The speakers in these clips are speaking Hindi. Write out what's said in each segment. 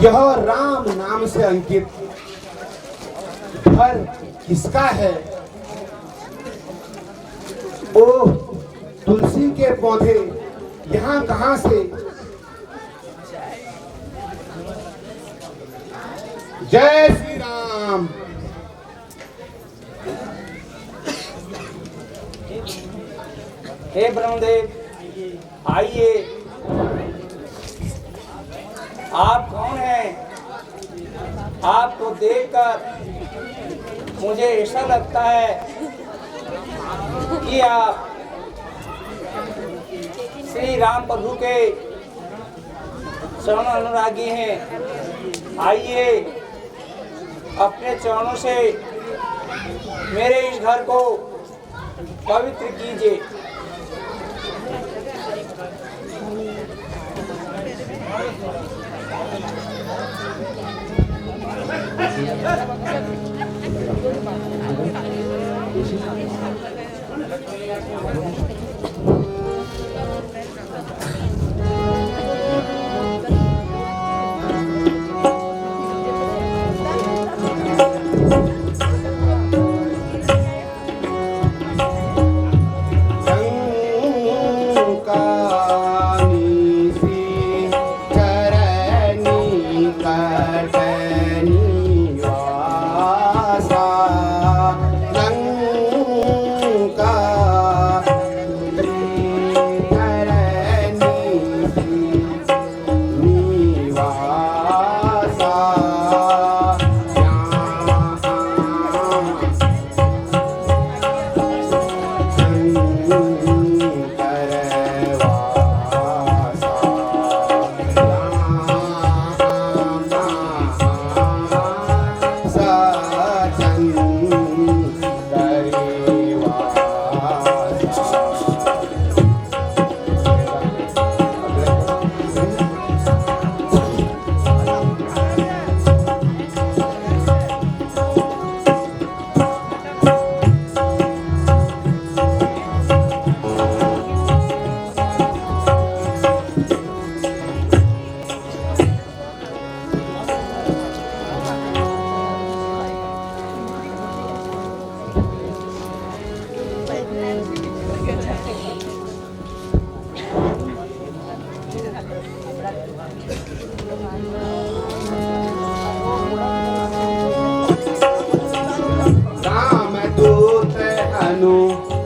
यह राम नाम से अंकित घर किसका है? ओह, तुलसी के पौधे यहाँ कहाँ से? जय श्री राम। हे ब्रह्मदेव, आइए। आप कौन हैं? आपको देखकर मुझे ऐसा लगता है कि आप श्री राम प्रभु के चरण अनुरागी हैं। आइए, अपने चरणों से मेरे इस घर को पवित्र कीजिए।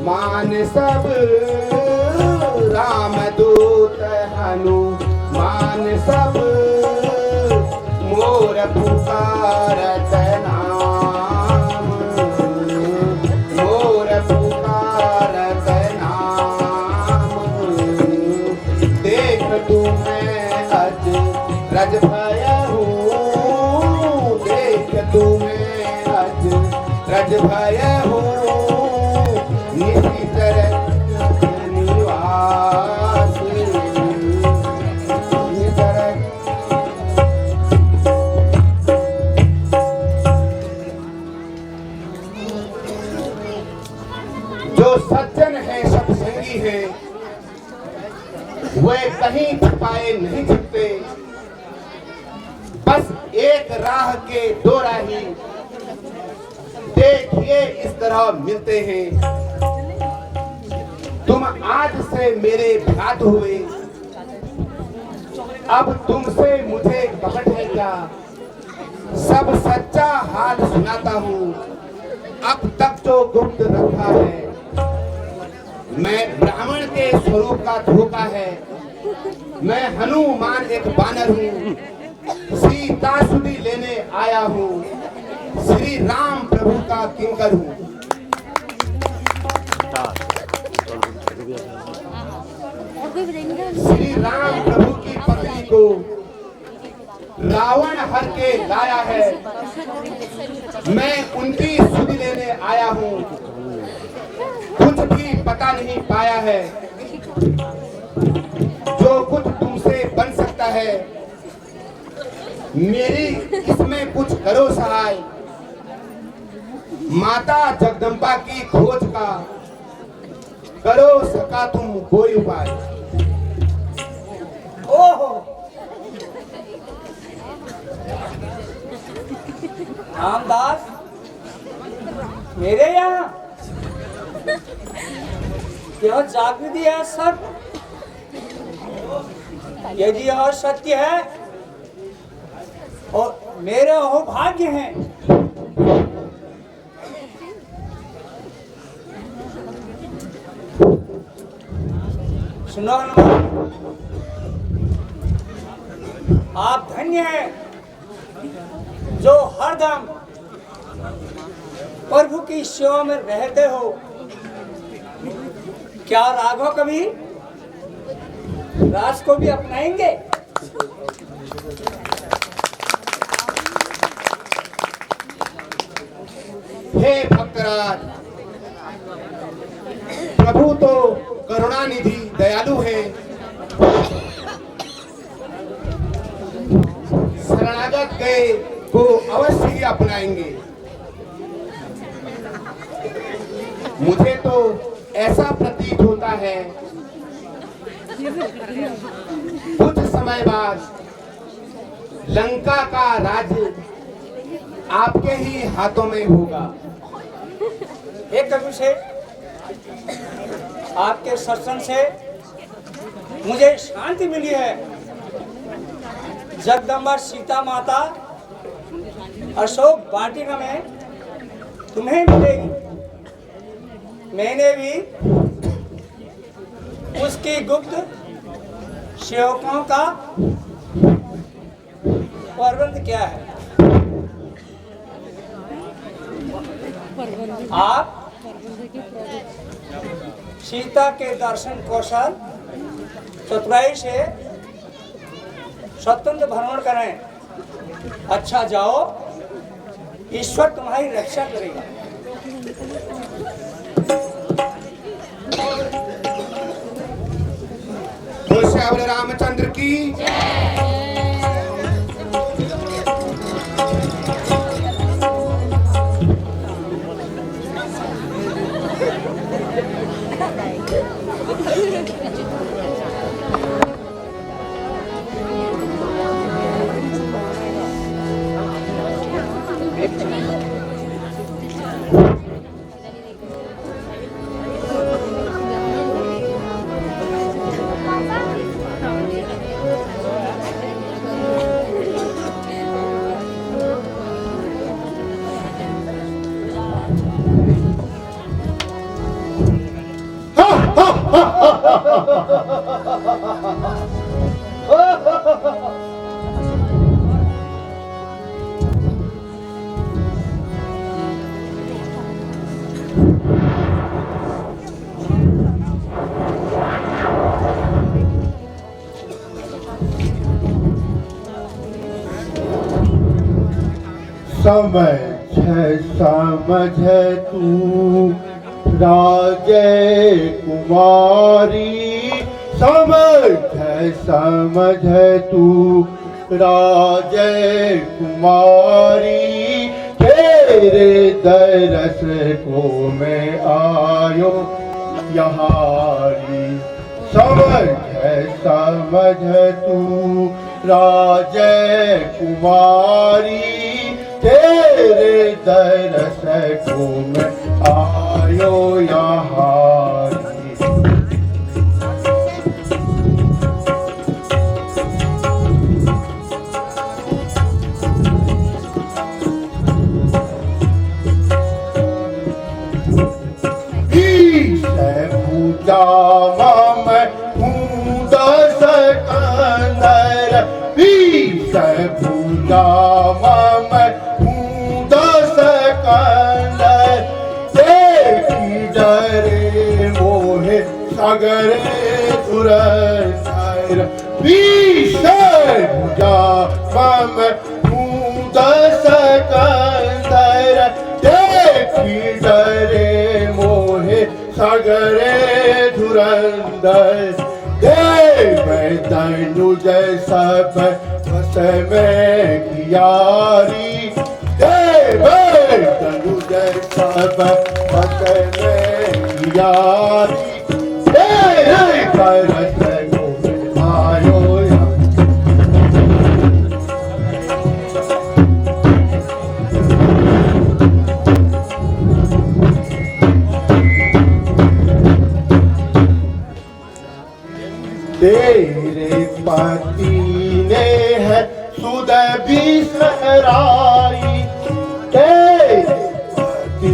मान सब राम दूत हनुमान सब मोर पुकारत नाम, मोर पुकारत नाम। देख तुम्हें अज रज भयहु, देख तुम्हें अज रज भयहु। जो सज्जन है सत्संगी है, वे कहीं छिपाए नहीं छिपते। बस एक राह के दो राही देखिए इस तरह मिलते हैं। तुम आज से मेरे भ्रात हुए, अब तुमसे मुझे कपट है क्या? सब सच्चा हाल सुनाता हूँ, अब तक जो गुप्त रखा है। मैं ब्राह्मण के स्वरूप का धोखा है, मैं हनुमान एक बानर हूँ, सीता सुधी लेने आया हूँ, श्री राम प्रभु का किंकर हूँ। श्री राम प्रभु की पत्नी को रावण हर के लाया है। मैं उनकी सुध लेने आया हूँ, कुछ भी पता नहीं पाया है। जो कुछ तुमसे बन सकता है मेरी इसमें कुछ करो सहाय। माता जगदम्बा की खोज का करो सका तुम कोई उपाय। ओहो, रामदास मेरे यहाँ यह जागृति है सर। यदि यह सत्य है और मेरे हो भाग्य हैं, सुनो हनुमान, आप धन्य हैं जो हरदम प्रभु की सेवा में रहते हो। क्या राघव कभी राज को भी अपनाएंगे? हे भक्तराज, प्रभु तो करुणानिधि दयालु है। शरणागत गए को अवश्य ही अपनाएंगे। मुझे तो ऐसा प्रतीत होता है कुछ समय बाद लंका का राज्य आपके ही हाथों में होगा। एक कवि से आपके सत्संग से मुझे शांति मिली है। जगदम्बा सीता माता अशोक वाटिका में तुम्हें मिलेगी। मैंने भी उसकी गुप्त सेवकों का प्रबंध किया है। आप सीता के दर्शन कौशल चतुराई से स्वतंत्र भ्रमण करें। अच्छा जाओ, ईश्वर तुम्हारी रक्षा करेगा। बोल श्यावल रामचंद्र की। समझ तू राजे कुमारी, समझ तू राजे कुमारी। तेरे दरस को मैं आयो यहारी। समझ तू राजे कुमारी। तेरे दरस को मैं आयो यहारी। पूजा मैं हूँ दस कंदर। पूजा मैं हूँ दस कंदर। देखी डरे सगरे धुरंधर देव तनुज सब बस में कियारी देव तनुज सब बस में कियारी तेरे करत गोविंद आयो या तेरे पति ने है सुध भी सहराई तेरे पति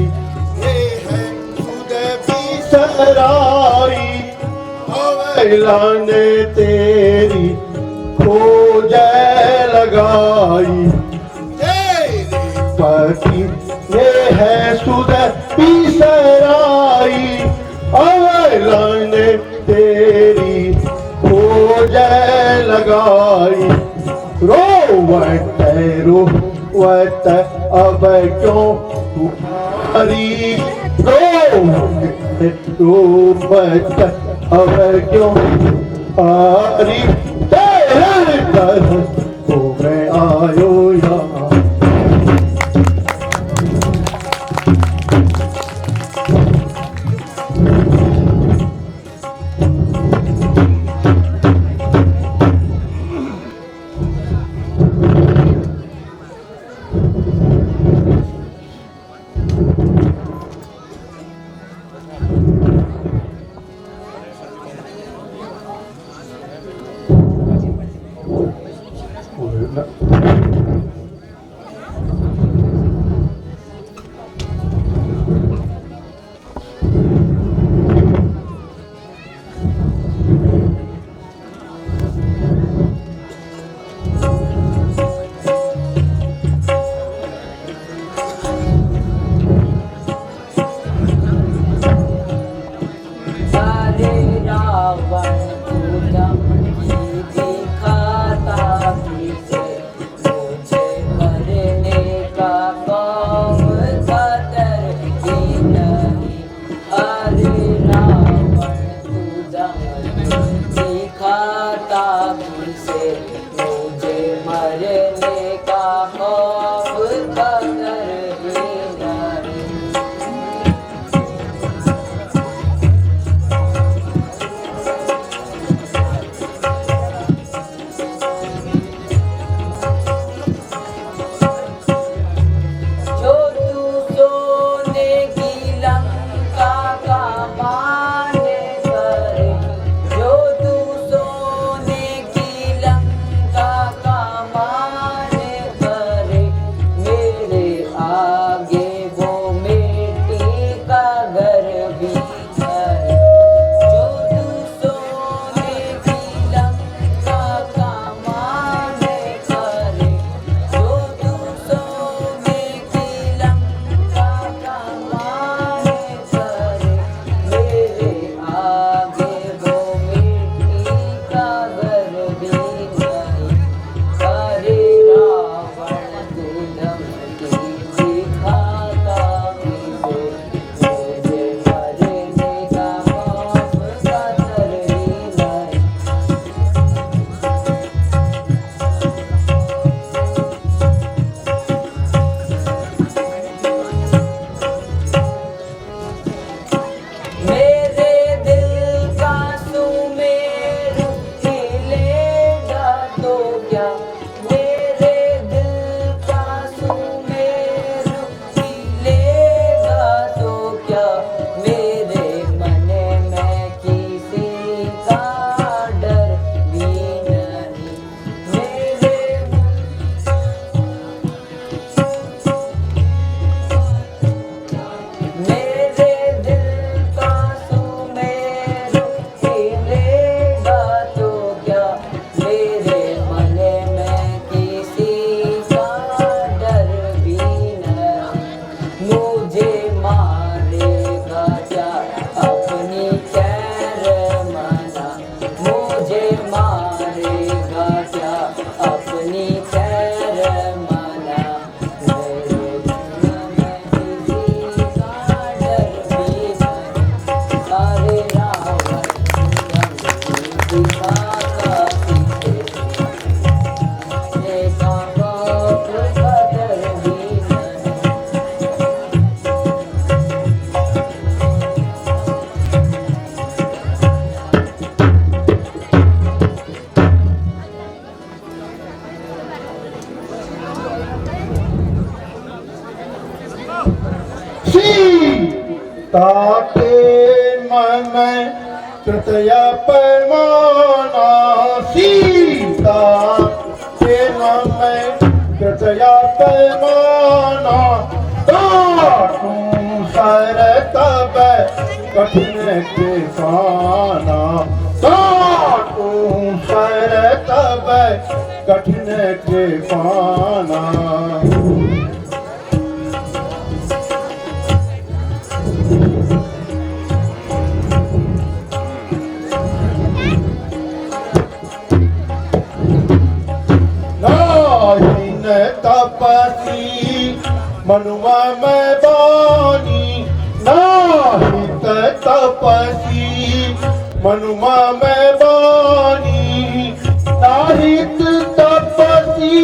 ने है सुध भी सहराई अवला ने तेरी खोज लगाई तेरे पति ने है सुध भी सहराई अवला ने तेरी खोज लगाई रोवत अब क्यों तुम्हारी रोवत अब क्यों आरी तेरे दर को मैं आयो यहाँ ताके मन तृतीया परमाना सीता के मन तृतीया परमाना ताकू सर तब कठिन के पाना ताकू सर तब कठिन के पाना नाहीन तपसी मनुआ में बानी नाहित तपसी मनुआ में बानी नाहित तपसी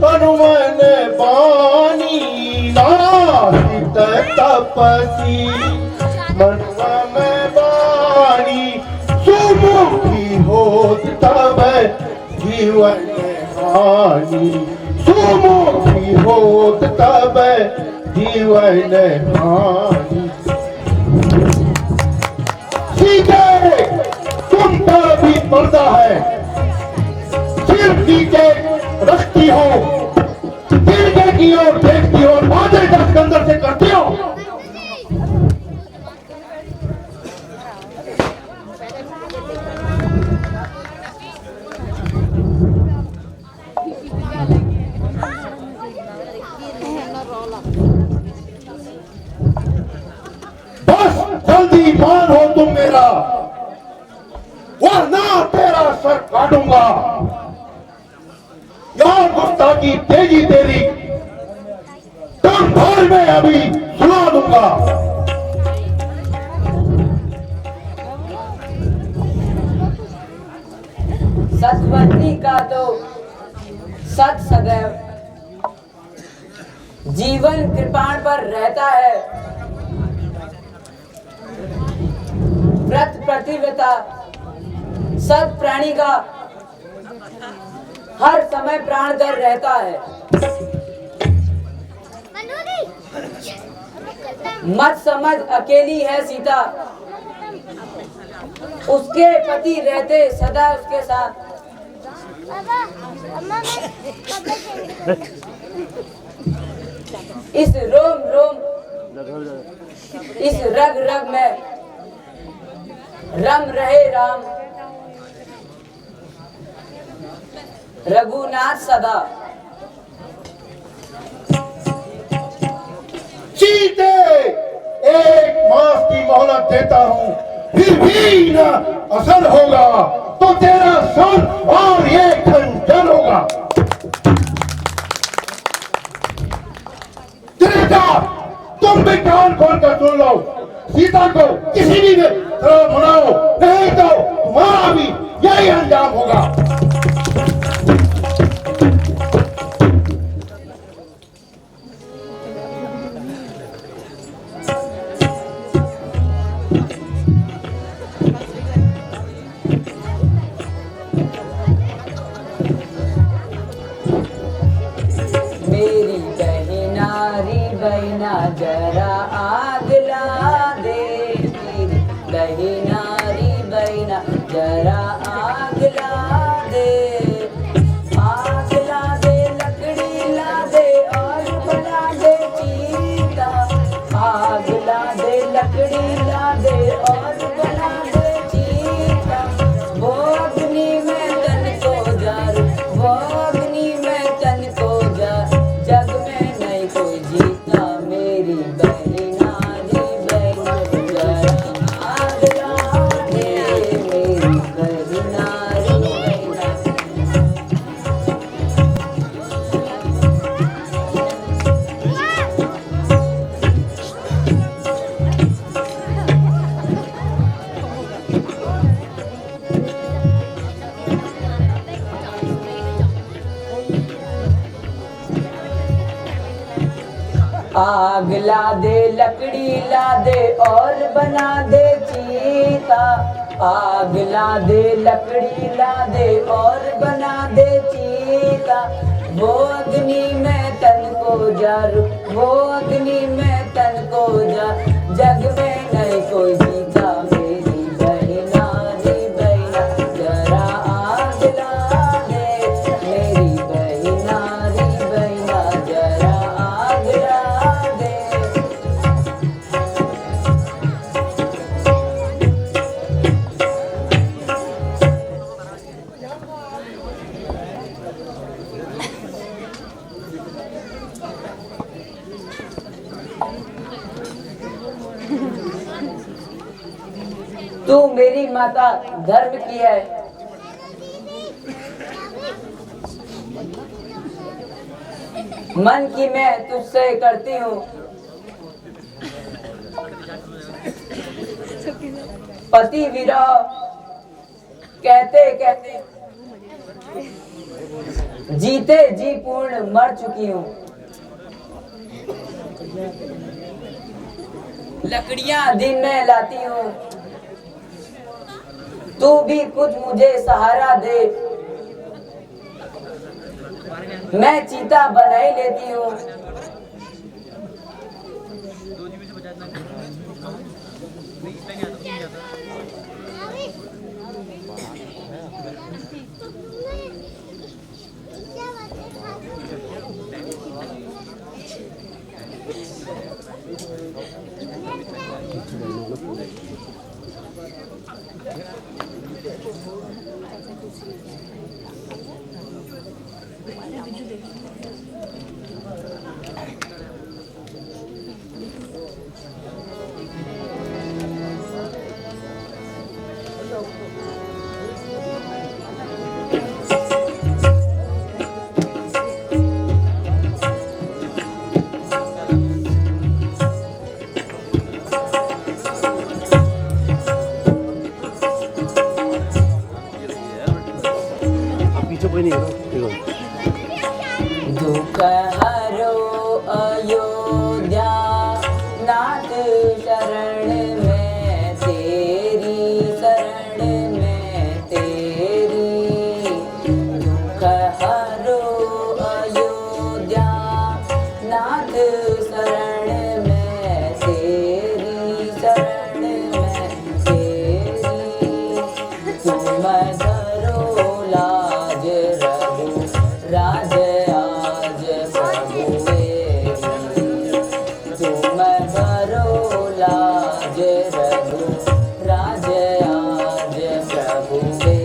मनुआ में बानी नाहित तपसी मनुआ में बानी सुमुखी होत तब जीवन हानि सुमुखी होत तब जीवन हानि सीधे तुम पर भी पर्दा है सिर नीचे रखती हो गिरने की ओर देखती हो बादल का सिकंदर से करती हो जल्दी मान हो तुम मेरा वरना तेरा सर काटूंगा यार गुस्ताखी तेजी तेरी तुम भर में अभी सुना दूंगा सतवंती का तो सत सदैव जीवन कृपाण पर रहता है व्रत प्रतिव्रता सत प्राणी का हर समय प्राण कर रहता है मत समझ अकेली है सीता उसके पति रहते सदा उसके साथ इस रोम रोम इस रग रग में रम रहे राम रघुनाथ सदा सीते एक मास की मोहलत देता हूँ फिर भी न असर होगा तो तेरा सन और ये खंजर होगा तुम भी कान खोल कर सुन लो सीता को किसी भी तरह मनाओ नहीं तो तुम्हारा भी यही अंजाम होगा मेरी बहना जरा आग ला दे मेरी बहना जरा आग ला दे लकड़ी ला दे और बना दे चीता आग ला दे लकड़ी ला दे और बना दे चीता वो अग्नि में तन को जार वो अग्नि में तन को जार जग में नहीं कोई जीता मेरी बहना जरा आग ला दे मेरी बहना आग ला दे लकड़ी ला दे और बना दे चीता आग ला दे लकड़ी ला दे और बना दे चीता वो अग्नि में तन को जार वो अग्नि में तन को जार जग तू मेरी माता धर्म की है, मन की मैं तुझसे करती हूँ। पति विरह कहते कहते जीते जी पूर्ण मर चुकी हूँ। लकड़ियां दिन में लाती हूँ, तू भी कुछ मुझे सहारा दे। मैं चीता बना ही लेती हूँ। दुख हरो अयोध्या नाथ शरण में तेरी, शरण में तेरी। दुख हरो अयोध्या नाथ शरण में तेरी, शरण में तेरी। तुम धरो लाज रघु राज आज प्रभु मेरी। तुम धरो लाज रघु राज आज प्रभु मेरी।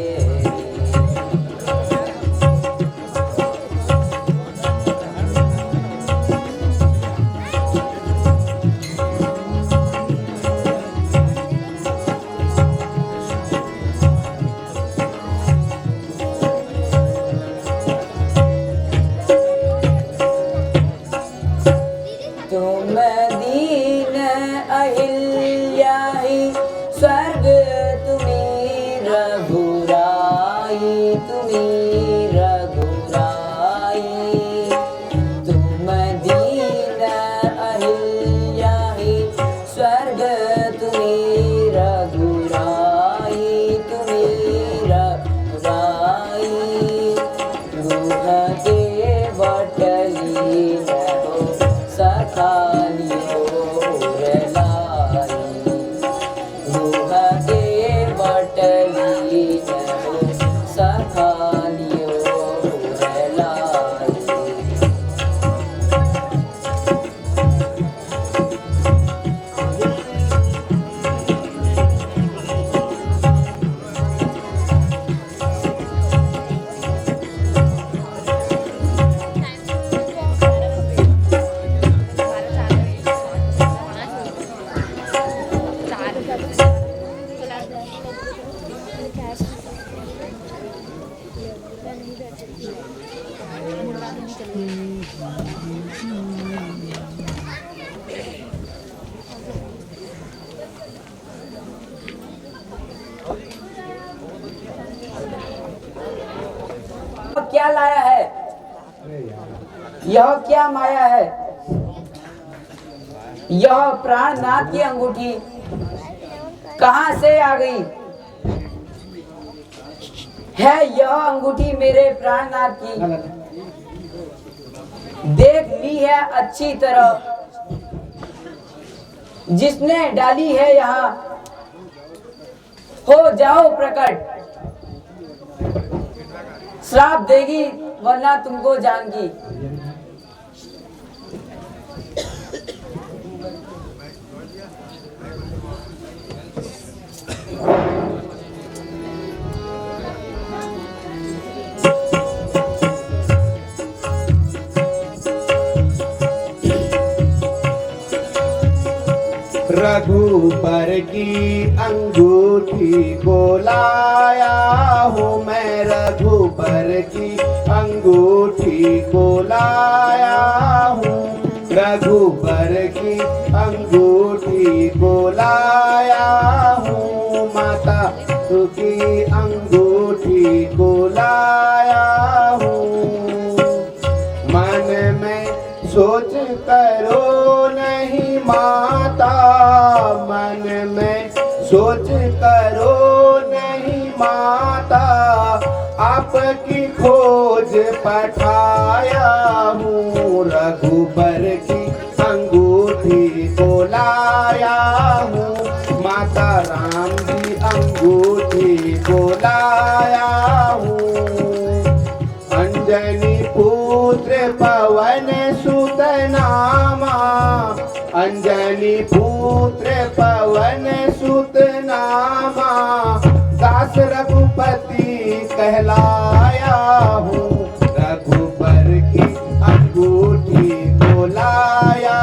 तुम दीन अहिल्या ही स्वर्ग तुम्ही रघुराई, तुम्ही रघुराई। तुम दीन अहिल्या ही स्वर्ग तुम्ही रघुराई, तुम्ही रघुराई। दुह के बटली नहो सखालियो लाई। दुह के बटली नहो सखालियो लाई। क्या लाया है? यह क्या माया है? यह प्राणनाथ की अंगूठी कहां से आ गई है? यह अंगूठी मेरे प्राणनाथ की देख ली है अच्छी तरह। जिसने डाली है यहाँ हो जाओ प्रकट। श्राप देगी वरना तुमको जानगी। रघुबर की अंगूठी को लाया हूँ मैं, रघुबर की अंगूठी को लाया हूँ, रघुबर की अंगूठी को लाया हूँ, माता की अंगूठी को लाया हूँ। मन में सोच करो नहीं माता, मन में सोच करो नहीं माता, आपकी खोज पठाया हूँ, रघुबर की अंगूठी को लाया हूँ, माता राम की अंगूठी को लाया हूँ। अंजनी पुत्र पवन सुत नामा, अंजनी पुत्र पवन सुत नामा, दास रघुपति कहलाया हूँ, रघुबर की अंगूठी को लाया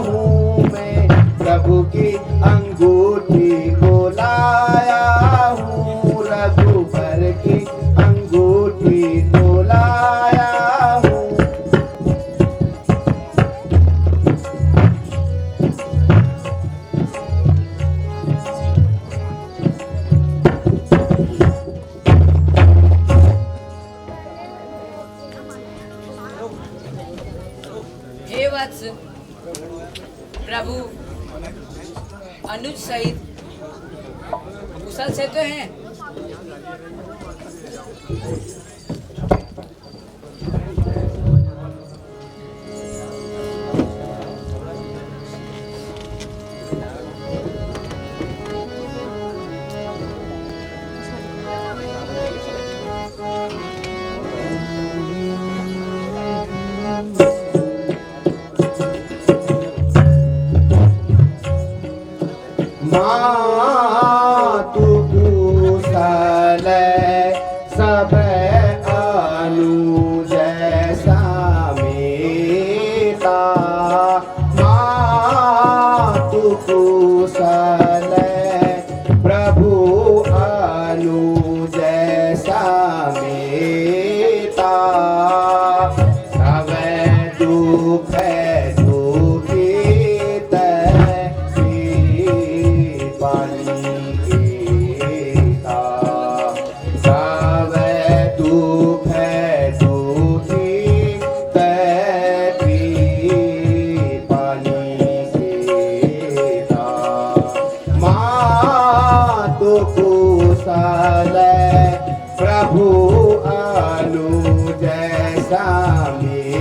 हूँ मैं, प्रभु की अंगूठी को लाया हूँ, रघुबर की अंगूठी को लाया हूँ। हे वत्स, प्रभु अनुज सहित कुशल से तो हैं? मातु कुशल सब अनुज समेता, मातु कुशल प्रभु अनुज समेता, सब दुख दुखित कुशल प्रभु अनुज समेता।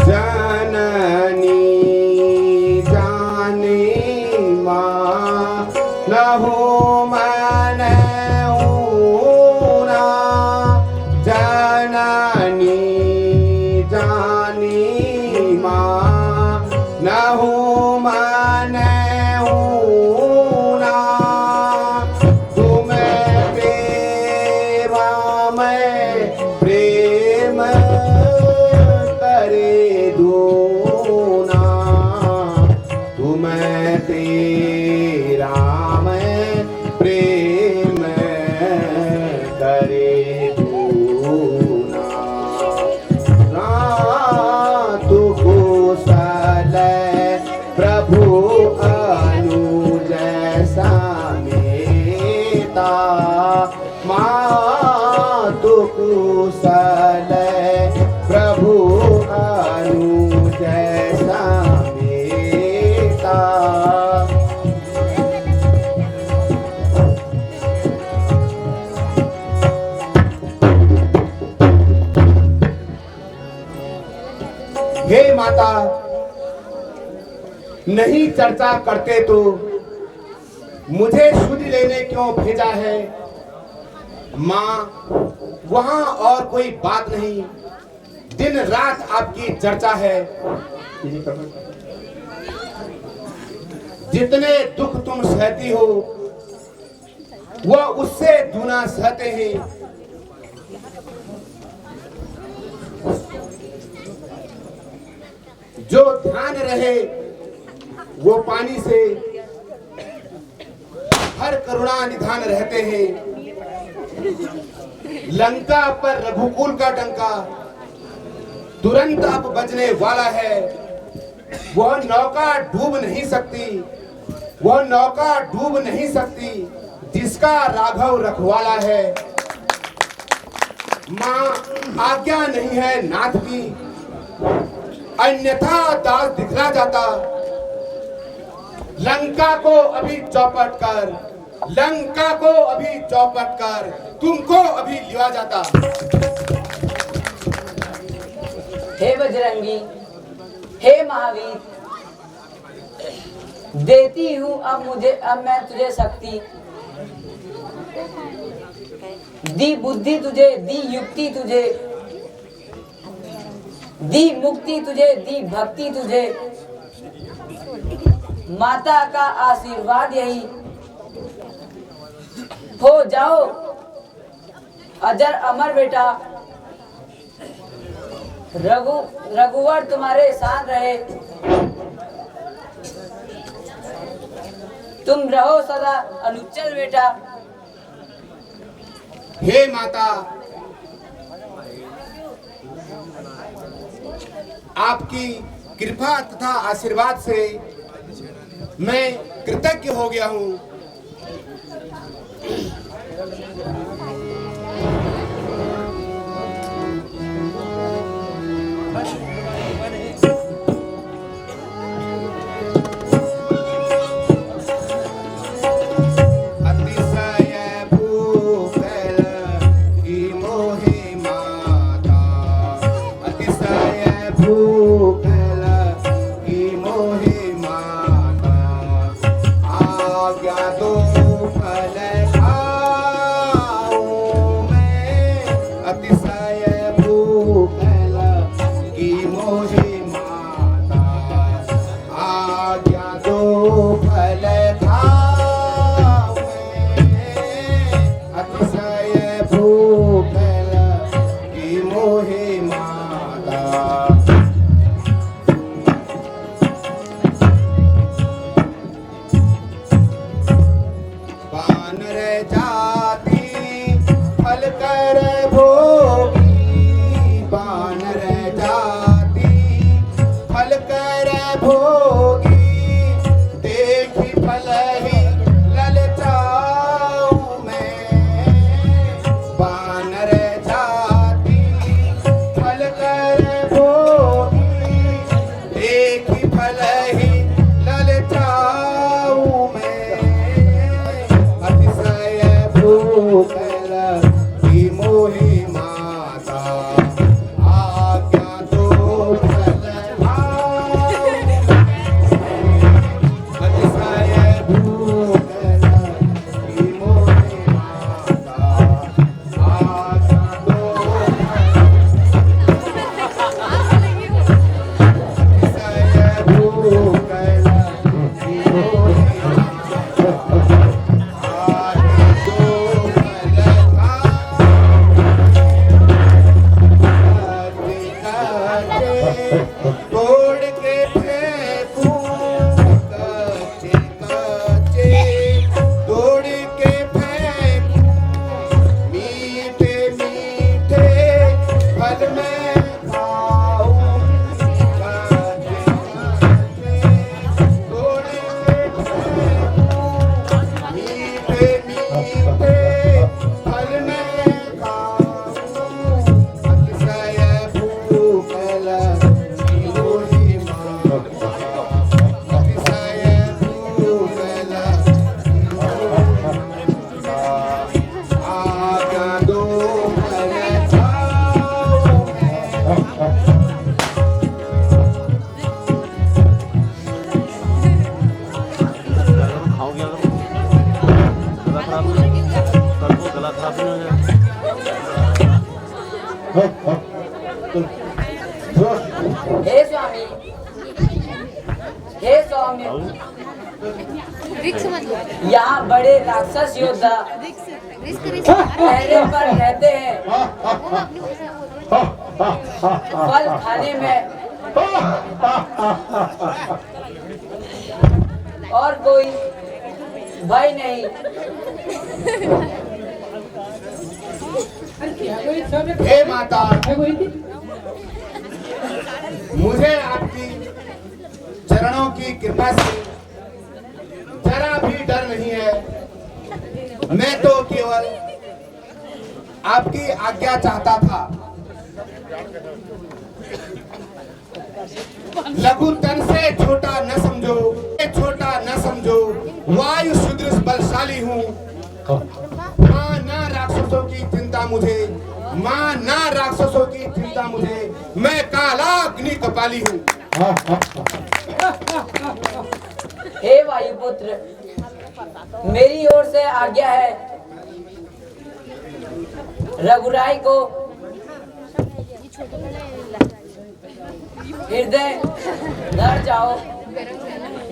जननी जानी माँ न हो मन ऊना, जननी जानी माँ न हो मन ऊना, तुम्हें प्रेमा में प्रेम करे दूना, तुम्हें तेरा मैं प्रेम करे दूना। नातु कुशल प्रभु अनुज समेता, मातु कुशल प्रभु अनुज समेता। हे माता, नहीं चर्चा करते तो मुझे सुध लेने क्यों भेजा है? माँ, वहां और कोई बात नहीं, दिन रात आपकी चर्चा है। जितने दुख तुम सहती हो वह उससे दूना सहते हैं। जो ध्यान रहे वो पानी से हर करुणा निधान रहते हैं। लंका पर रघुकुल का डंका तुरंत अब बजने वाला है। वह नौका डूब नहीं सकती, वह नौका डूब नहीं सकती जिसका राघव रखवाला है। मां आज्ञा नहीं है नाथ की, अन्यथा दास दिखला जाता। लंका को अभी चौपट कर, लंका को अभी चौपट कर, तुमको अभी लिया जाता। हे बजरंगी, हे महावीर, देती हूँ अब मैं तुझे शक्ति। दी बुद्धि तुझे, दी युक्ति तुझे, दी मुक्ति तुझे, दी भक्ति तुझे। माता का आशीर्वाद यही, हो जाओ अजर अमर बेटा। रघुवर तुम्हारे साथ रहे, तुम रहो सदा अनुचल बेटा। हे माता, आपकी कृपा तथा आशीर्वाद से मैं कृतज्ञ हो गया हूँ। हे स्वामी, हे स्वामी, रिक्स मतलब यहाँ बड़े राक्षस योद्धा रिस्क रिस्क पहरे पर रहते हैं। फल खाने में और कोई भय नहीं। हे माता, मुझे आपकी चरणों की कृपा से जरा भी डर नहीं है। मैं तो केवल आपकी आज्ञा चाहता था। लघु तन से छोटा न समझो, छोटा न समझो, वायु सुदृढ़ बलशाली हूँ। माँ ना राक्षसों की चिंता मुझे, माँ ना राक्षसों की चिंता मुझे, मैं कालाग्नि कपाली हूँ। हे वायुपुत्र, मेरी ओर से आज्ञा है, रघुराई को हृदय धर जाओ।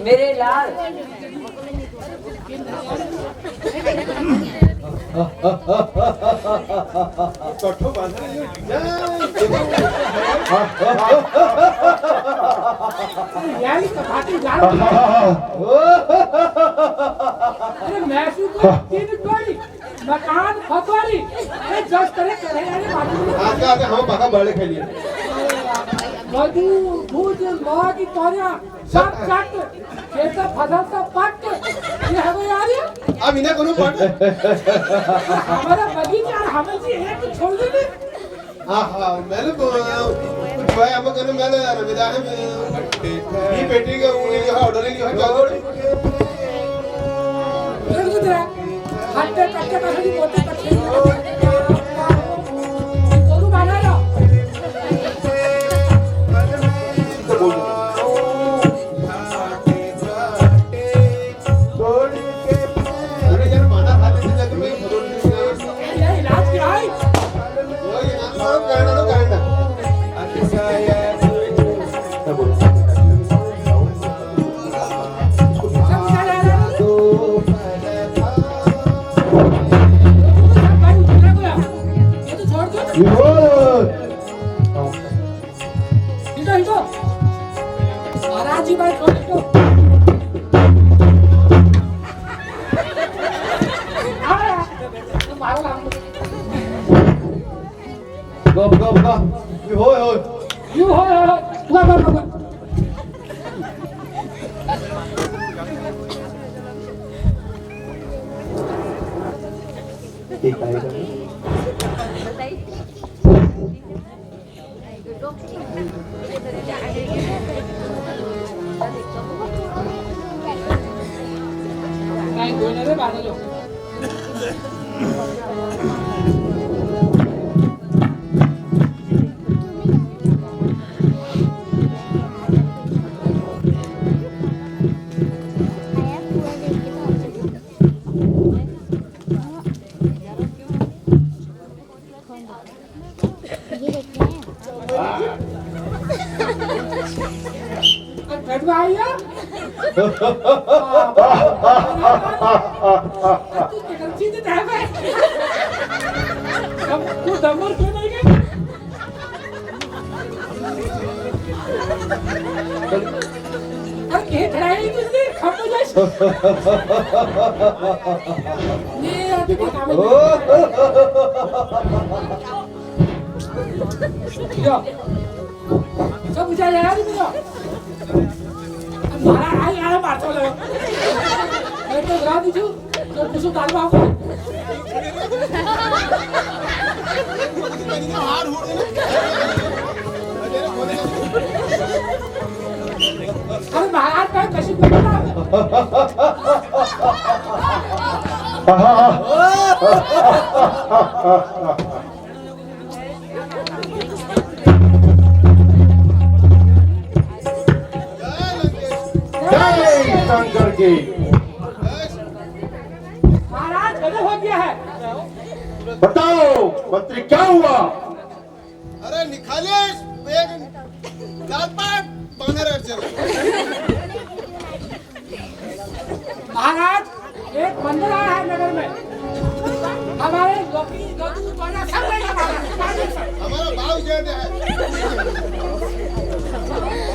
मेरे लाल मकान फतवारी जस करे करे अरे आगे आगे हम बाका बड़े खेलिए मधु दूध लोहा की तोरिया सब चट खेत फसल सब पट ये है यार ये अब इन्हें कोनो पट हमारा बगीचा और हमें जी एक छोड़ दे। आहा मैंने भाई हम कोनो मैंने यार विदा है ये बेटी का उंगली जो ऑर्डर नहीं हो जाओ हट्टे कट्टे का सभी मोटे कट्टे दोनों बना लो। अरे यार माना खाते से जग में ये इलाज क्या है? वो ये ना कहना सब बुझा यार मेरा मारा आई यार मार चलो मैं तो ग्रा दी छू तो कुछ डाल बाप हार हो अरे महाराज का कशी करता शंकर की महाराज गजब हो गया है। बताओ मंत्री क्या हुआ? अरे निकाले एक गाल पर बानर चल महाराज एक बंदर आया है नगर में, हमारे लोकी गदू बना सब नहीं हमारा भाव जेठ है।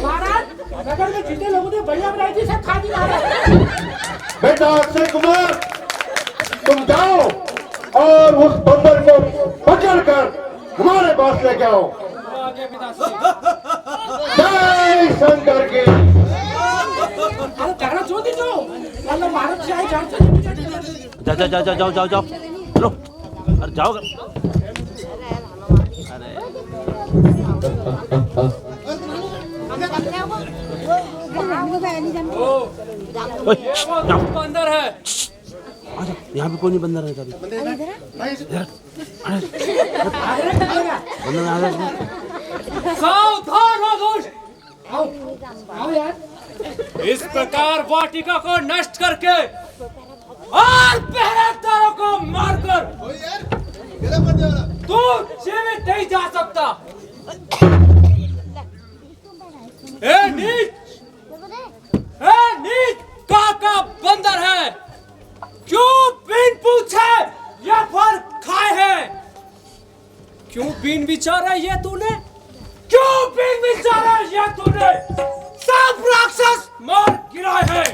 महाराज नगर में जितने लोगों ने बढ़िया बनाई थी सब खा दी महाराज। बेटा अक्षय कुमार, तुम जाओ और उस बंदर को पकड़कर हमारे पास लेके आओ। जय शंकर की। अरे झगड़ा जो दी जो मतलब भारत से आई जानते जाओ चलो अरे जाओ अंदर है। आजा, यहाँ पे कोई नहीं बंदर है अभी। बंदर आ रहा है। सावधान हो दोस्त, आओ यार। इस प्रकार वाटिका को नष्ट करके और पहरेदारों को मारकर ओ यार मेरा मर जाना। तू जीवित नहीं जा सकता। ए नीच काका बंदर है, क्यों बिन पूछे या फल खाए है? क्यों बिन विचारा ये तूने? क्यों बिन विचारा ये तूने? सब राक्षस मार गिराए हैं।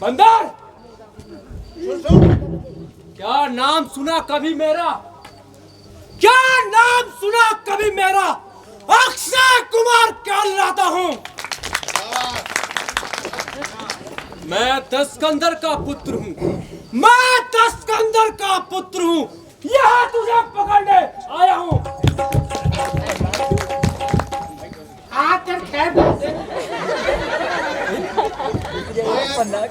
बंदर, क्या नाम सुना कभी मेरा? क्या नाम सुना कभी मेरा? अक्षय कुमार कहलाता हूँ। मैं दस्कंदर का पुत्र हूँ। मैं दस्कंदर का पुत्र हूँ। यहाँ तुझे पकड़ने आया हूँ।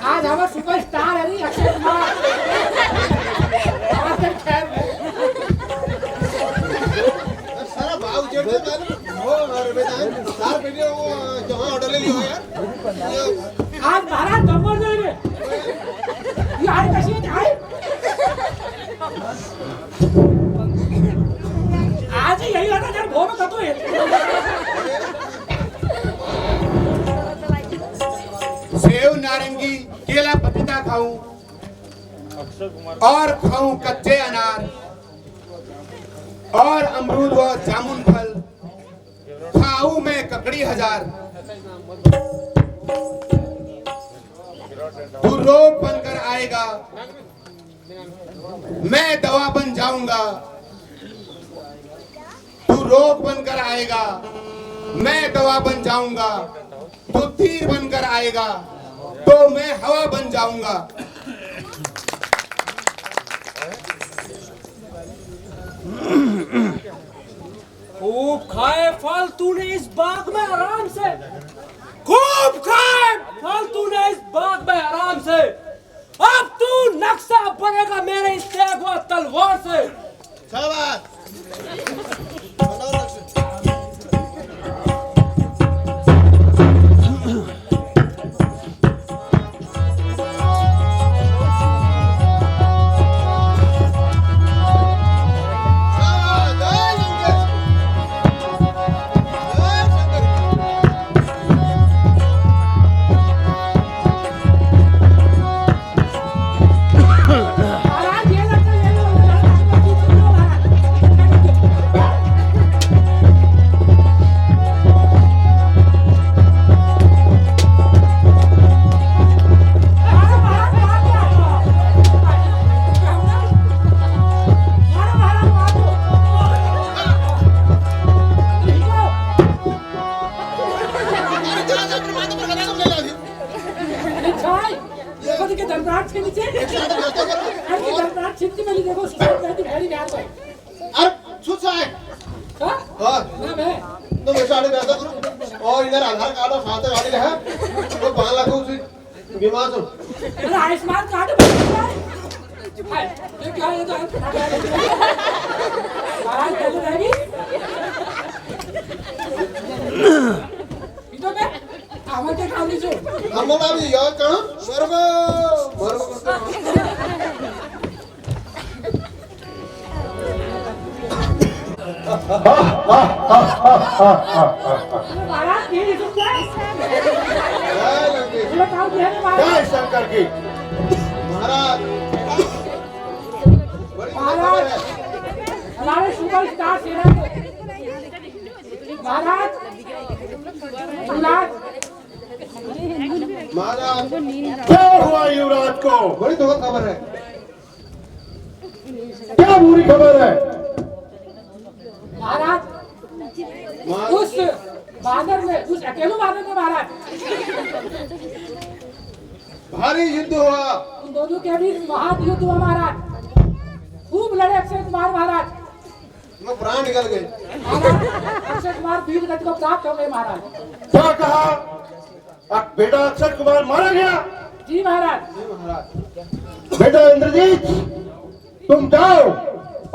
आज हमारा सुपरस्टार है अक्षय कुमार। सारा भाव जेठ से मैंने वो बेटा सार बेटे वो जहाँ ऑर्डर ले लिया यार। आज महाराज दम्बर जाएंगे। ये आई कैसी है आई? आज ही यही रहता जब भोग में तो है। सेव नारंगी केला पपीता खाऊं और खाऊं कच्चे अनार और अमरूद व जामुन फल, खाऊं मैं ककड़ी हजार। तू रोग बनकर आएगा, मैं दवा बन जाऊंगा। तू रोग बनकर आएगा, मैं दवा बन जाऊंगा। तू तीर बनकर आएगा तो मैं हवा बन जाऊंगा। खूब खाए फल तूने इस बाग में आराम से। खूब खाए फल तूने इस बाग में आराम से। अब तू नक्शा बनेगा मेरे इस तेग व तलवार से। शाबाश। बनाओ लक्ष्य। और इधर आधार कार्ड और साथ गाड़ी है वो 5 लाख बीमा तो आयुष्मान कार्ड क्या ये तो रहेगी तो मैं हमारे काम लीजिए हम लोग अभी याद करो मेरे महाराज बताओ जी है ना जय महाराज। शंकर की। महाराज बड़ी खबर महाराज है। हमारे सुपर स्टार सेना के महाराज युवराज महाराज क्या हुआ युवराज को? बड़ी दुखद खबर है। क्या बुरी खबर है? महाराज उस बादल में उस अकेले बादल में महाराज भारी युद्ध हुआ। उन दोनों के बीच महायुद्ध हुआ महाराज। खूब लड़े अक्षय कुमार महाराज। मैं प्राण निकल गए। महाराज अक्षय कुमार वीर गति को प्राप्त हो गए महाराज। क्या कहा? अब बेटा अक्षय कुमार मारा गया? जी महाराज। जी महाराज। बेटा इंद्रजीत, तुम जाओ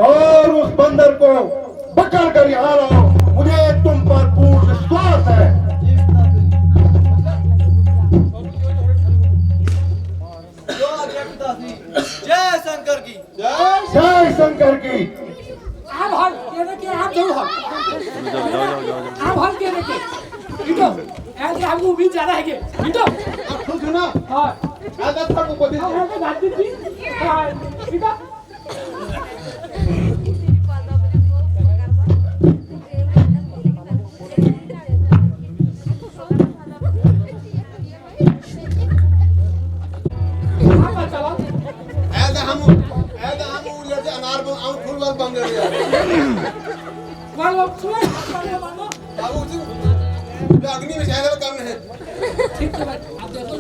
और उस बंदर को पकड़ कर यहाँ लाओ। मुझे तुम पर पूर्ण विश्वास है। जय शंकर की। जय शंकर की। आप हल केने के आप जो हल आप हल केने के इतो ऐसे हमको उम्मीद ज्यादा है के इतो आप खुद सुना। हां आधा था को बोली। हम हमको बात थी हां इतो आप चलो ऐसा हम उलट से अनार बन आउट फुल वाल बन गए। वालो सुन मानो बाबू जी जो अग्नि में शायद कम है। ठीक है आप देखो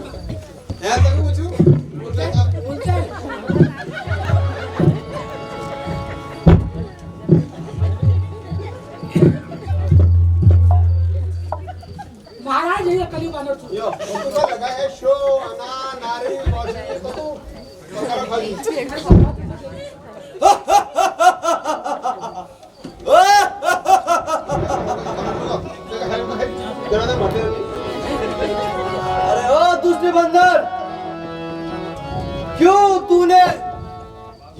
ऐसा भी पूछूं। उनसे महाराज ये कली मानो तू यो तो लगा है शो अना नारी मौसी तो पकड़ खाली। जरा दे मटे। अरे ओ दुष्ट बंदर, क्यों तूने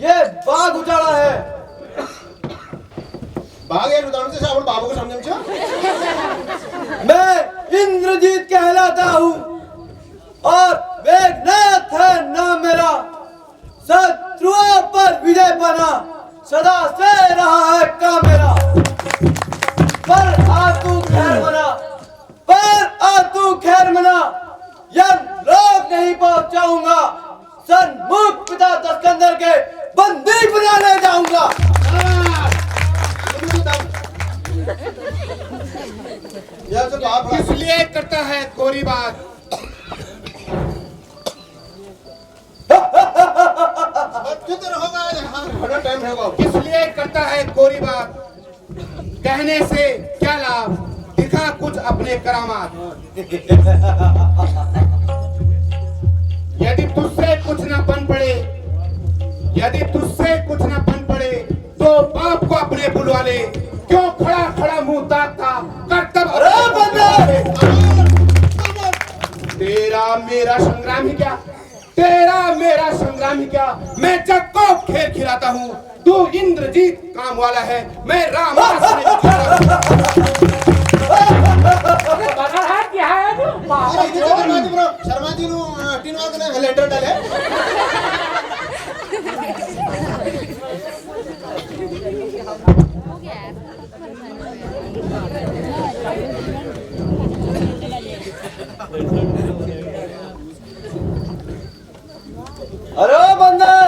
ये बाग उजाड़ा है? भाग एक उदाहरण से अपन बाबू को समझ में। मैं इंद्रजीत कहलाता हूँ और मेघनाथ है नाम मेरा। शत्रुओं पर विजय बना सदा से रहा है काम मेरा। पर आ तू खैर मना, पर आ तू खैर मना, यम लोग नहीं पहुंचाऊंगा। सन्मुख पिता दस्कंदर के बंदी बना ले जाऊंगा। यह तो बाप है। इसलिए करता है कोरी बात। किधर होगा आज? हाँ बड़ा टाइम है बाबू। इसलिए करता है कोरी बात। कहने से क्या लाभ, दिखा कुछ अपने करामात। यदि तुझसे कुछ न बन पड़े, यदि तुझसे कुछ न बन पड़े तो बाप को अपने बुलवा ले। क्यों खड़ा खड़ा मुंह ताकता कर्तव्य। अरे बंदर, तेरा मेरा संग्राम ही क्या, तेरा मेरा संग्राम ही क्या। मैं जग को खेल खिलाता हूँ। तू इंद्रजीत काम वाला है, मैं रामायण बना है क्या है तू अरे इधर से शर्मा जी नु टीन वाल ने लेटर डाले। अरे बंदर,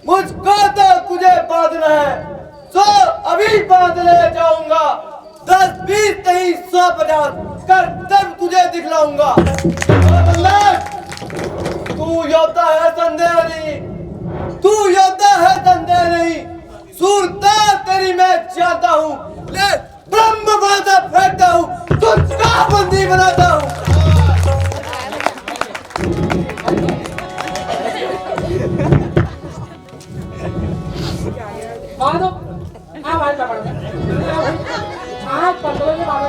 मुझको तो तुझे बांधना है, सो अभी बांध ले जाऊंगा। 10 20 नहीं 100 50 कर तब तुझे दिखलाऊंगा। बंदर, तू योद्धा है संदेह नहीं, तू योद्धा है संदेह नहीं। सूरता तेरी मैं जानता हूँ, ले ब्रह्म बाधा फेंकता हूँ, तुझका बंदी बनाता हूँ। मानो आवाज पकड़ आज पकड़ो के मारो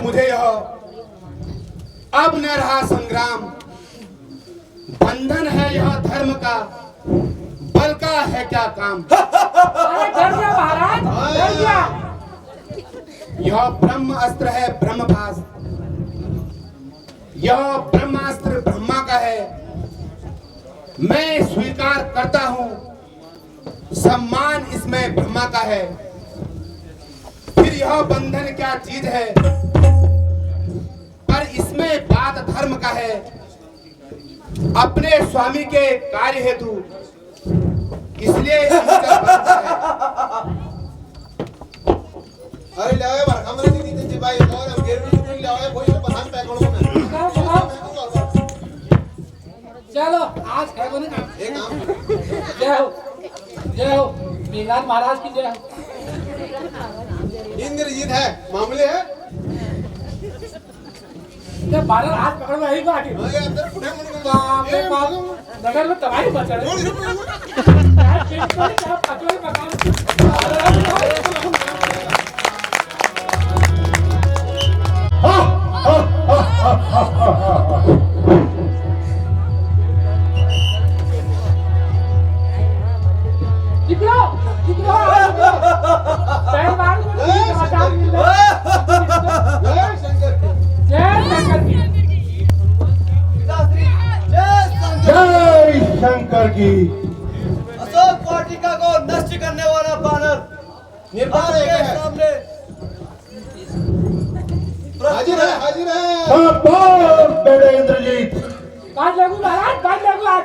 मुझे यह अब न रहा संग्राम, बंधन है यह धर्म का, बल का है क्या काम। अरे डर गया महाराज, डर गया। यह ब्रह्म अस्त्र है ब्रह्मपास, यह ब्रह्मास्त्र ब्रह्मा का है, मैं स्वीकार करता हूं, सम्मान इसमें ब्रह्मा का है। फिर यह बंधन क्या चीज है, पर इसमें बात धर्म का है। अपने स्वामी के कार्य हेतु इसलिए अरे ले बार हमरे दी दी भाई और हम गिर भी ले आए कोई बहान पे करो मैं चलो आज है वो ना एक काम जय हो मीनार महाराज की जय हो। इंद्रजीत है मामले है ये बारह हाथ पकड़ में यही बाकी ये अंदर उठे मुझे बाप रे बाप, नगर में तबाही मचा रही है। क्या पकड़े मकान जय शंकर की। अशोक वाटिका को नष्ट करने वाला बानर निर्भय के सामने हाजिर है शाबाश बेटे इंद्रजीत। बात लगू महाराज, बात लगू आज।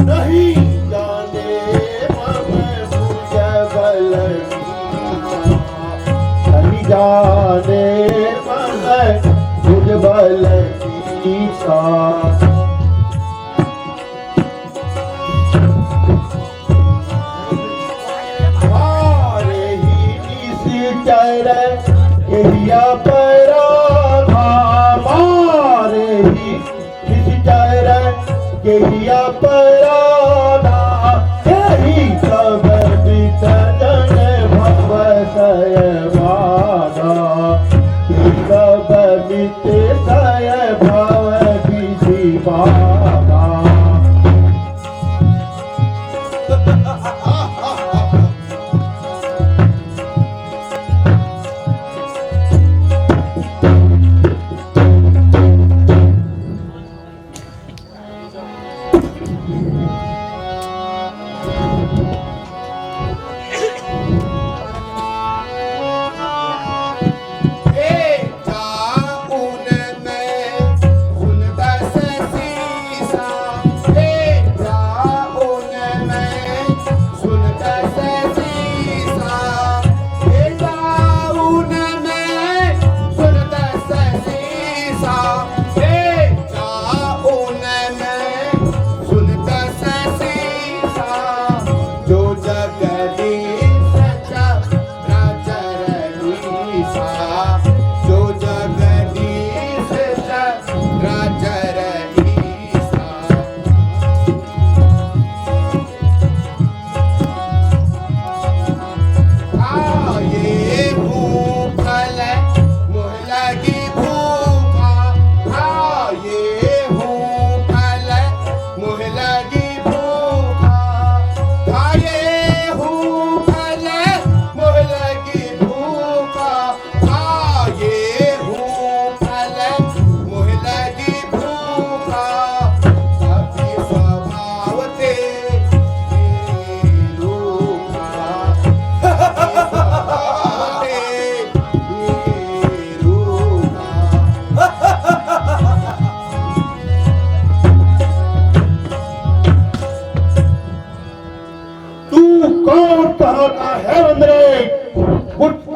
नहीं जाने नहीं जाने मुझ बल की सा। एहिया पैरा मारे ही किस चर एहिया पैरा यही सब विसर्जन भव सयवाना सब मित सय भव विधि बाबा।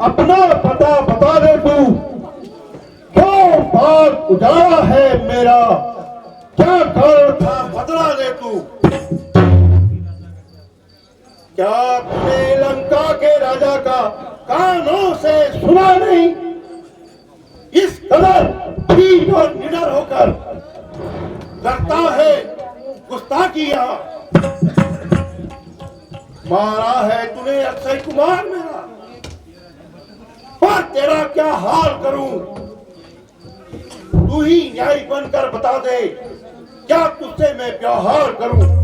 अपना पता बता दे तू, क्यों बाग उजाड़ा है मेरा, क्या कारण था बदला दे तू। क्या तुमने लंका के राजा का कानों से सुना नहीं? इस कदर ठीक और निडर होकर करता है गुस्ताखी यहाँ। मारा है तूने अक्षय कुमार मेरा, पर तेरा क्या हाल करूं? तू ही न्यायी बनकर बता दे, क्या तुझसे मैं व्यवहार करूं?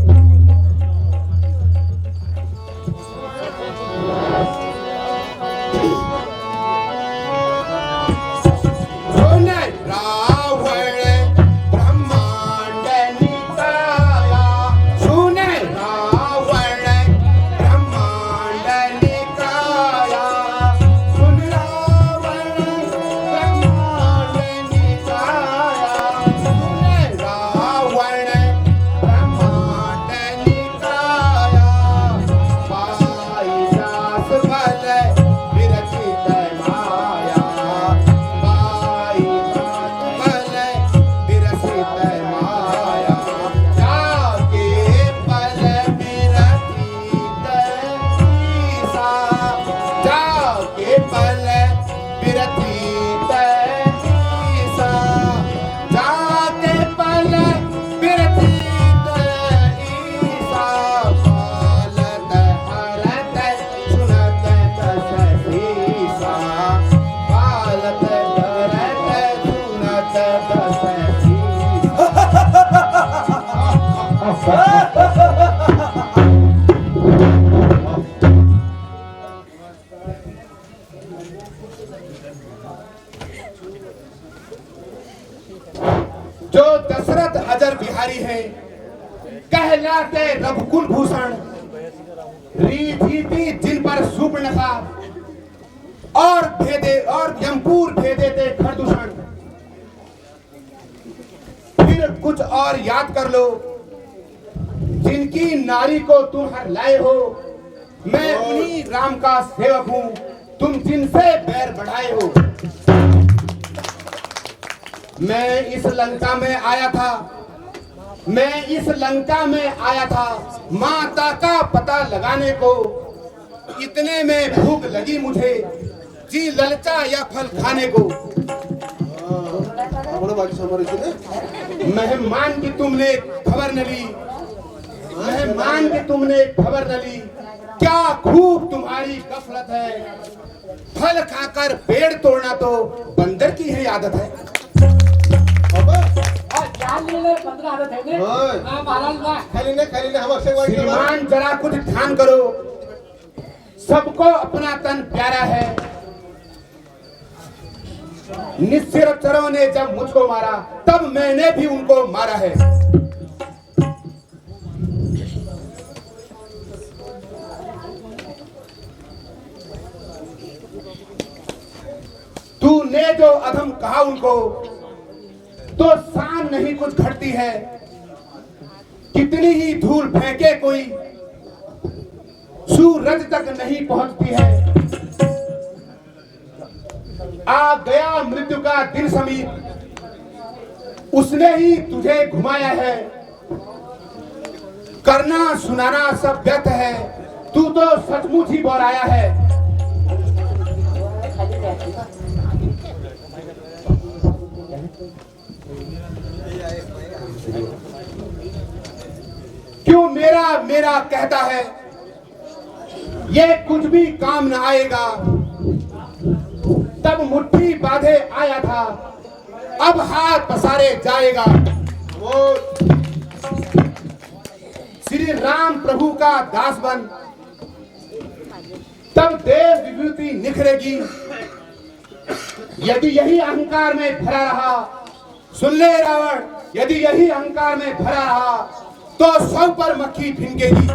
जो दशरथ अजर बिहारी है, कहलाते रघुकुल भूषण, रीति थी जिन पर सुपर्णखा और भेदे और यमपुर भेदे थे खरदूषण। फिर कुछ और याद कर लो, जिनकी नारी को तुम हर लाए हो। मैं उन्हीं राम का सेवक हूं, तुम जिनसे बैर बढ़ाए हो। मैं इस लंका में आया था, माता का पता लगाने को। इतने में भूख लगी मुझे, जी ललचा या फल खाने को। मेहमान की तुमने खबर न ली, क्या खूब तुम्हारी गफलत है। फल खाकर पेड़ तोड़ना तो बंदर की है आदत है। श्रीमान जरा कुछ ध्यान करो, सबको अपना तन प्यारा है। निश्चरों ने जब मुझको मारा, तब मैंने भी उनको मारा है। तूने जो अधम कहा उनको, तो शान नहीं कुछ घटती है। कितनी ही धूल फेंके कोई, सूरज तक नहीं पहुंचती है। आ गया मृत्यु का दिन समीप, उसने ही तुझे घुमाया है। करना सुनाना सब व्यर्थ है, तू तो सचमुच ही बोराया है। क्यों मेरा कहता है, ये कुछ भी काम न आएगा। तब मुट्ठी बांधे आया था, अब हाथ पसारे जाएगा। वो श्री राम प्रभु का दास बन, तब देव विभूति निखरेगी। यदि यही अहंकार में भरा रहा, सुन ले रावण, यदि यही अहंकार में भरा रहा, तो सौ पर मक्खी भिनकेगी।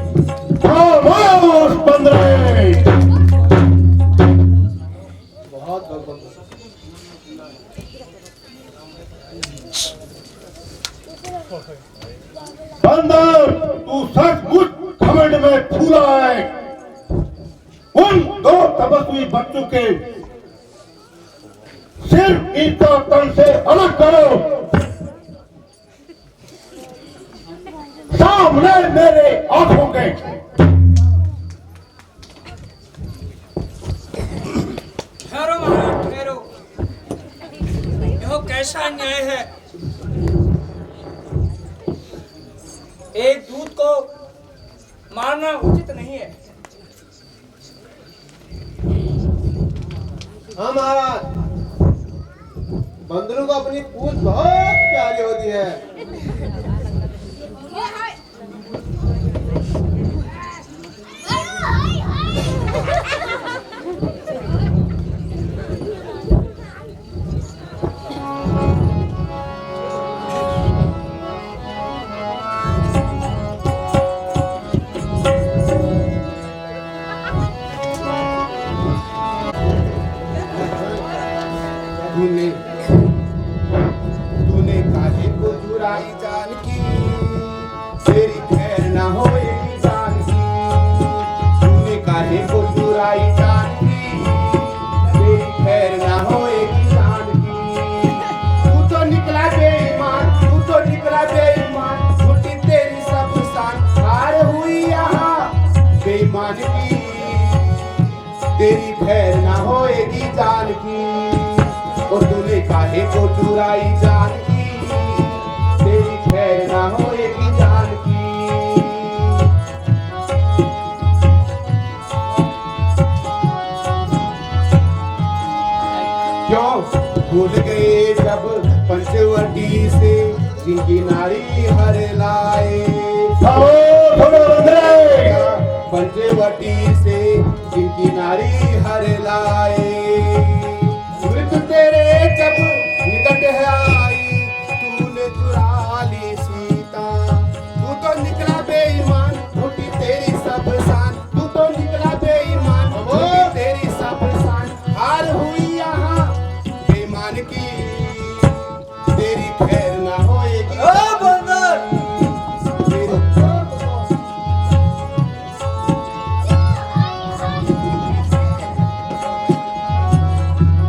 बंदर, तू सचमुच घमंड में फूला है। उन दो तपस्वी बच्चों के सिर्फ इनका तन से अलग करो। सामने मेरे आंखों के कैसा अन्याय है। एक दूध को मारना उचित नहीं है। हाँ महाराज, बंदरों को अपनी पूंछ बहुत प्यारी होती है। तूने काहे को चुराई जान की, तेरी खैर ना होएगी जान की। तूने काहे को चुराई जान की, तेरी खैर ना होएगी जान की। तू तो निकला बेईमान, तू तो निकला बेईमान, छूटी तेरी सब शान। हार हुई यहाँ बेईमान की, तेरी खैर ना होएगी जान की। और तूने काहे को चुराई जान की, तेरी खैर ना होएगी जान की। क्यों भूल गए जब पंचवटी से जिनकी नारी हर लाए। पंचवटी से जिनकी नारी हर लाए। मृत्यु तेरे जब निकट है आई, तूने चुरा ली सीता। तू तो निकला बेईमान, झूठी तेरी सब शान। तू तो निकला बेईमान, झूठी तेरी सब शान। हार हुई यहाँ बेईमान की, तेरी खैर ना होएगी। ओ बंदर,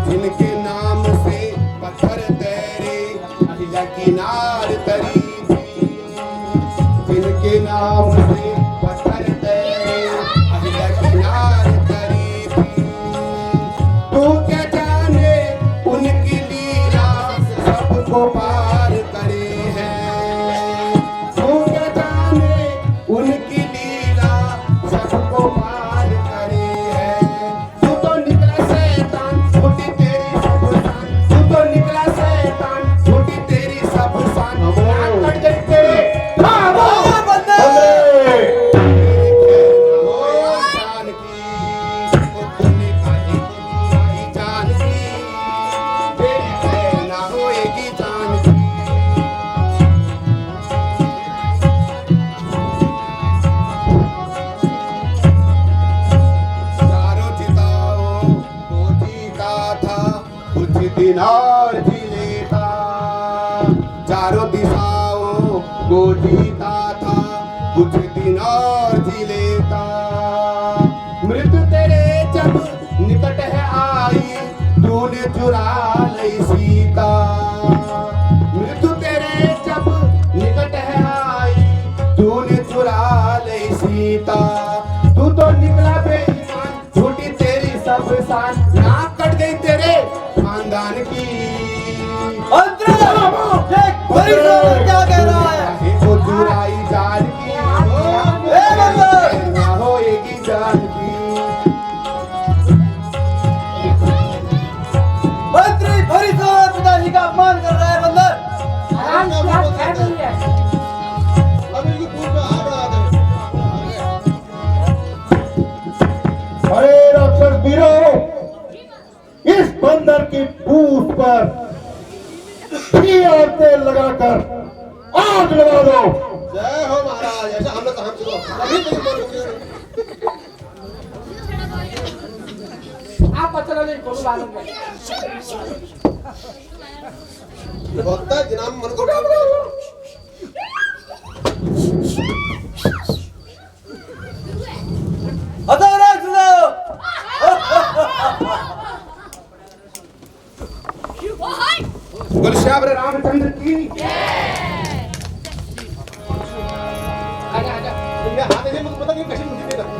जिनके नाम से पत्थर तैरे अहिल्या की नार तरी थी। जिनके नाम से पत्थर तैरे अहिल्या की नार तरी थी। तू क्या जाने उनकी लीला सबको पार करे है। तू क्या जाने उनकी लीला सबको पार करे है। तू तो निकला शैतान, झूठी तेरी सब शान। तू तो निकला शैतान, झूठी तेरी सब शान। नाक कट गई तेरे, ओ बंदर, जान की। ओ तूने काहे को चुराई जान की, तेरी खैर ना होएगी जान की। चारों चिताओं को जीता था, कुछ दिन और जी लेता। चारों दिशाओं को जीता था, कुछ दिन और जी लेता। मृत्यु तेरे जब निकट है आई, तूने चुरा ली सीता। मृत्यु तेरे जब निकट है आई, तूने चुरा ली सीता। तू तो निकला बेईमान, झूठी तेरी सब शान। नाक कट गई तेरे खानदान की। मंत्री, देख बड़ी सोच क्या कह रहा है। काहे को चुराई जान की, ए बंदर, ना होएगी जान की। मंत्री भरी सोच पिताजी का अपमान कर रहा है। बंदर, आराम से हाथ खैर नहीं है। अब इनकी पूंछ पे हाथ लगा दे। अरे राक्षस वीरों, इस बंदर की पूंछ पर घी और तेल लगाकर आग लगा दो। जय हो महाराज, ऐसा हम लोग काम करो। अभी तेरी मन होगी। आप पता नहीं कौन मालूम है। होता है जनाब मन को। हटो राक्षसों। गुलश्यामर रामचंद्र की। आजा आजा। इनके हाथ ऐसे मुझे पता नहीं कैसे मुझे दे रहा।